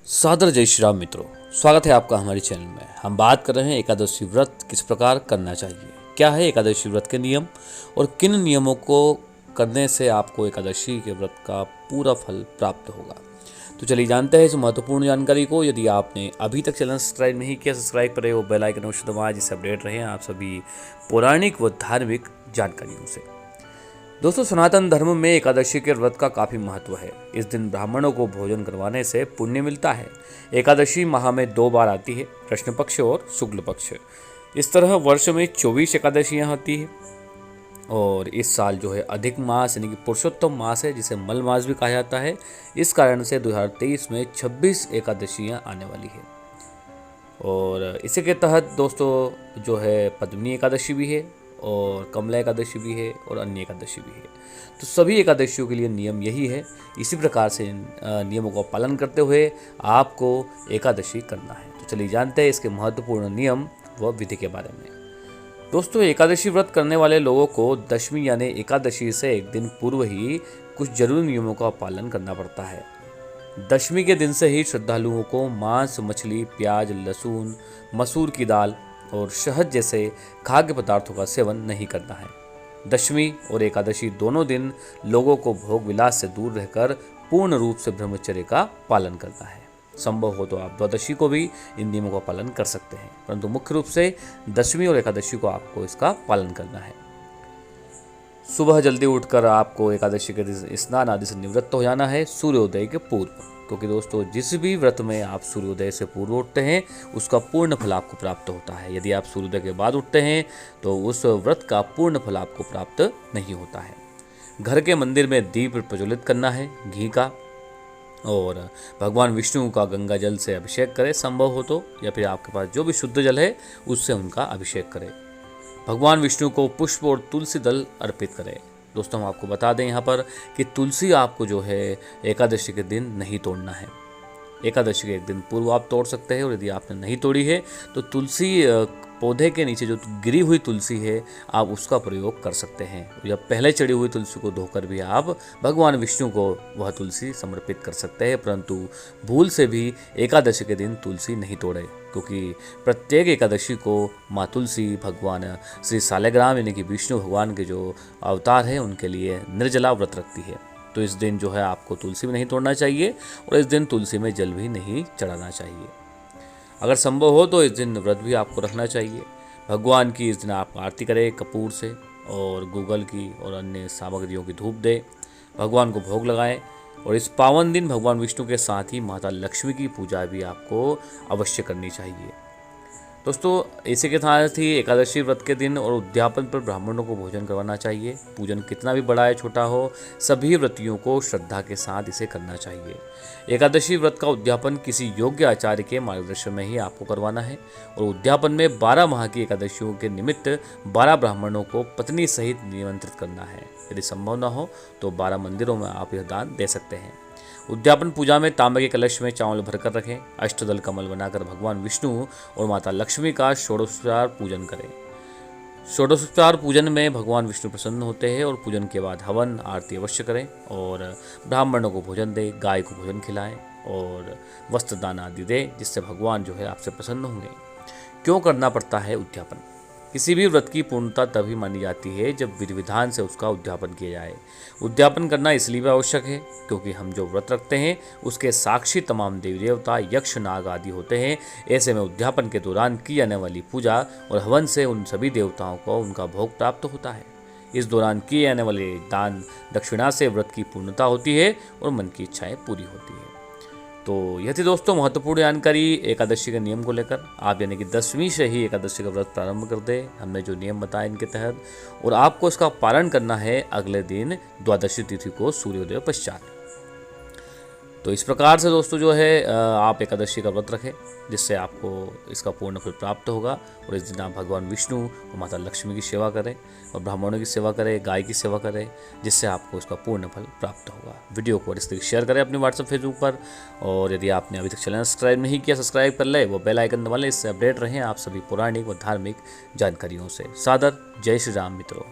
सादर जय श्री राम मित्रों, स्वागत है आपका हमारे चैनल में। हम बात कर रहे हैं एकादशी व्रत किस प्रकार करना चाहिए, क्या है एकादशी व्रत के नियम और किन नियमों को करने से आपको एकादशी के व्रत का पूरा फल प्राप्त होगा। तो चलिए जानते हैं इस महत्वपूर्ण जानकारी को। यदि आपने अभी तक चैनल सब्सक्राइब नहीं किया, सब्सक्राइब करें वो बेल आइकन अवश्य दबाएं जिससे अपडेट रहें आप सभी पौराणिक व धार्मिक जानकारियों से। दोस्तों, सनातन धर्म में एकादशी के व्रत का काफ़ी महत्व है। इस दिन ब्राह्मणों को भोजन करवाने से पुण्य मिलता है। एकादशी माह में 2 बार आती है, कृष्ण पक्ष और शुक्ल पक्ष। इस तरह वर्ष में 24 एकादशियाँ होती है। और इस साल जो है अधिक मास यानी कि पुरुषोत्तम मास है, जिसे मल मास भी कहा जाता है। इस कारण से 2023 में 26 एकादशियाँ आने वाली है। और इसी के तहत दोस्तों जो है पद्मिनी एकादशी भी है और कमला एकादशी भी है और अन्य एकादशी भी है। तो सभी एकादशियों के लिए नियम यही है। इसी प्रकार से इन नियमों का पालन करते हुए आपको एकादशी करना है। तो चलिए जानते हैं इसके महत्वपूर्ण नियम व विधि के बारे में। दोस्तों, एकादशी व्रत करने वाले लोगों को दशमी यानी एकादशी से एक दिन पूर्व ही कुछ जरूरी नियमों का पालन करना पड़ता है। दशमी के दिन से ही श्रद्धालुओं को मांस, मछली, प्याज, लहसुन, मसूर की दाल और शहद जैसे खाद्य पदार्थों का सेवन नहीं करना है। दशमी और एकादशी दोनों दिन लोगों को भोग विलास से दूर रहकर पूर्ण रूप से ब्रह्मचर्य का पालन करना है। संभव हो तो आप द्वादशी को भी इन नियमों का पालन कर सकते हैं, परंतु मुख्य रूप से दशमी और एकादशी को आपको इसका पालन करना है। सुबह जल्दी उठकर आपको एकादशी के दिन स्नान आदि से निवृत्त हो जाना है सूर्योदय के पूर्व, क्योंकि दोस्तों जिस भी व्रत में आप सूर्योदय से पूर्व उठते हैं उसका पूर्ण फल आपको प्राप्त होता है। यदि आप सूर्योदय के बाद उठते हैं तो उस व्रत का पूर्ण फल आपको प्राप्त नहीं होता है। घर के मंदिर में दीप प्रज्वलित करना है घी का, और भगवान विष्णु का गंगा जल से अभिषेक करें संभव हो तो, या फिर आपके पास जो भी शुद्ध जल है उससे उनका अभिषेक करें। भगवान विष्णु को पुष्प और तुलसी दल अर्पित करें। दोस्तों, हम आपको बता दें यहाँ पर कि तुलसी आपको जो है एकादशी के दिन नहीं तोड़ना है। एकादशी के एक दिन पूर्व आप तोड़ सकते हैं, और यदि आपने नहीं तोड़ी है तो तुलसी पौधे के नीचे जो गिरी हुई तुलसी है आप उसका प्रयोग कर सकते हैं, या पहले चढ़ी हुई तुलसी को धोकर भी आप भगवान विष्णु को वह तुलसी समर्पित कर सकते हैं। परंतु भूल से भी एकादशी के दिन तुलसी नहीं तोड़े, क्योंकि प्रत्येक एकादशी को माँ तुलसी भगवान श्री सालग्राम यानी कि विष्णु भगवान के जो अवतार है उनके लिए निर्जला व्रत रखती है। तो इस दिन जो है आपको तुलसी भी नहीं तोड़ना चाहिए और इस दिन तुलसी में जल भी नहीं चढ़ाना चाहिए। अगर संभव हो तो इस दिन व्रत भी आपको रखना चाहिए। भगवान की इस दिन आप आरती करें कपूर से, और गूगल की और अन्य सामग्रियों की धूप दें, भगवान को भोग लगाएं। और इस पावन दिन भगवान विष्णु के साथ ही माता लक्ष्मी की पूजा भी आपको अवश्य करनी चाहिए। दोस्तों, इसी के साथ ही एकादशी व्रत के दिन और उद्यापन पर ब्राह्मणों को भोजन करवाना चाहिए। पूजन कितना भी बड़ा या छोटा हो, सभी व्रतियों को श्रद्धा के साथ इसे करना चाहिए। एकादशी व्रत का उद्यापन किसी योग्य आचार्य के मार्गदर्शन में ही आपको करवाना है। और उद्यापन में 12 माह की एकादशियों के निमित्त 12 ब्राह्मणों को पत्नी सहित निमंत्रित करना है। यदि संभव न हो तो 12 मंदिरों में आप यह दान दे सकते हैं। उद्यापन पूजा में तांबे के कलश में चावल भरकर रखें। अष्टदल कमल बनाकर भगवान विष्णु और माता लक्ष्मी का षोडशोपचार पूजन करें। षोडशोपचार पूजन में भगवान विष्णु प्रसन्न होते हैं, और पूजन के बाद हवन आरती अवश्य करें और ब्राह्मणों को भोजन दें, गाय को भोजन खिलाएं और वस्त्र दान आदि दें, जिससे भगवान जो है आपसे प्रसन्न होंगे। क्यों करना पड़ता है उद्यापन? किसी भी व्रत की पूर्णता तभी मानी जाती है जब विधि विधान से उसका उद्यापन किया जाए। उद्यापन करना इसलिए भी आवश्यक है क्योंकि हम जो व्रत रखते हैं उसके साक्षी तमाम देवी देवता, यक्ष, नाग आदि होते हैं। ऐसे में उद्यापन के दौरान की जाने वाली पूजा और हवन से उन सभी देवताओं को उनका भोग प्राप्त होता है। इस दौरान किए जाने वाले दान दक्षिणा से व्रत की पूर्णता होती है और मन की इच्छाएं पूरी होती है। तो यह थी दोस्तों महत्वपूर्ण जानकारी एकादशी के नियम को लेकर। आप यानी कि दशमी से ही एकादशी का व्रत प्रारंभ कर दें, हमने जो नियम बताए इनके तहत, और आपको इसका पालन करना है अगले दिन द्वादशी तिथि को सूर्योदय पश्चात। तो इस प्रकार से दोस्तों जो है आप एकादशी का व्रत रखें, जिससे आपको इसका पूर्ण फल प्राप्त होगा। और इस दिन आप भगवान विष्णु और माता लक्ष्मी की सेवा करें और ब्राह्मणों की सेवा करें, गाय की सेवा करें, जिससे आपको इसका पूर्ण फल प्राप्त होगा। वीडियो को इस तरीके शेयर करें अपने व्हाट्सएप फेसबुक पर, और यदि आपने अभी तक चैनल सब्सक्राइब नहीं किया सब्सक्राइब कर ले, वो बेल आइकन दबा लें, इससे अपडेट रहें आप सभी पौराणिक व धार्मिक जानकारियों से। सादर जय श्री राम मित्रों।